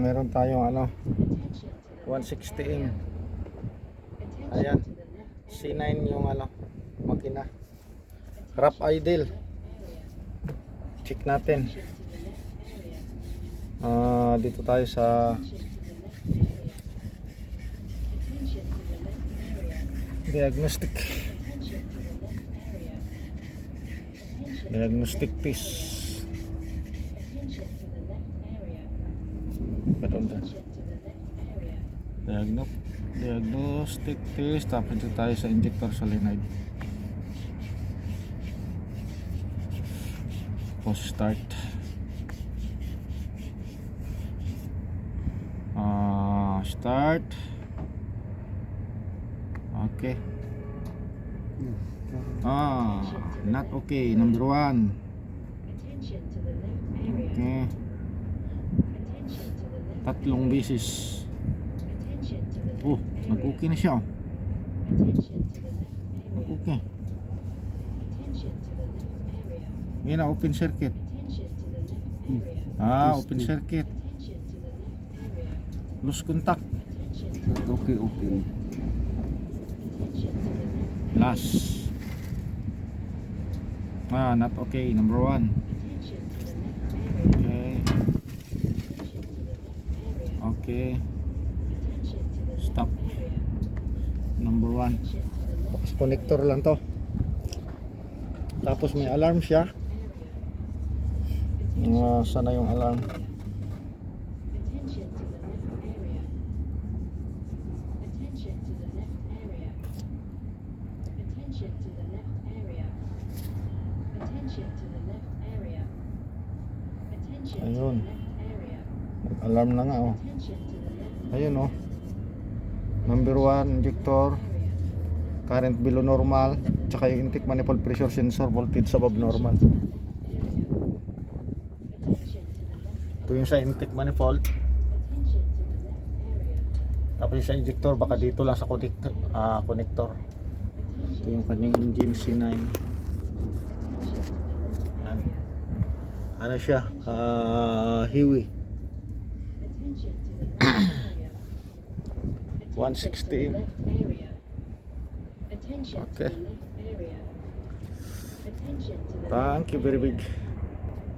meron tayong ano 160M. Ayan, C9 yung ano makina. Rough idle. Check natin. Dito tayo sa diagnostic piece. Diagnostic piece. Tapos dito tayo sa injector solenoid. Post start. Start. Okay. Not okay. Number 1. Okay. Tatlong beses. Nag-okay na siya. Nag-okay. Yan na, open circuit. Open circuit. Loose contact. Okay, open. Last. Not okay. Number 1. Okay. Okay. Stop. Number 1. Box connector lang to. Tapos may alarm siya. Sana yung alarm? Ayun. Alarm na nga Ayun Number 1 injector, current below normal, tsaka yung intake manifold pressure sensor, voltage above normal. Ito yung sa intake manifold. Tapos yung sa injector baka dito lang sa connector. Ito yung kanyang engine C9. Yan. Ano siya? Hiwi 160. Okay. Thank you very big.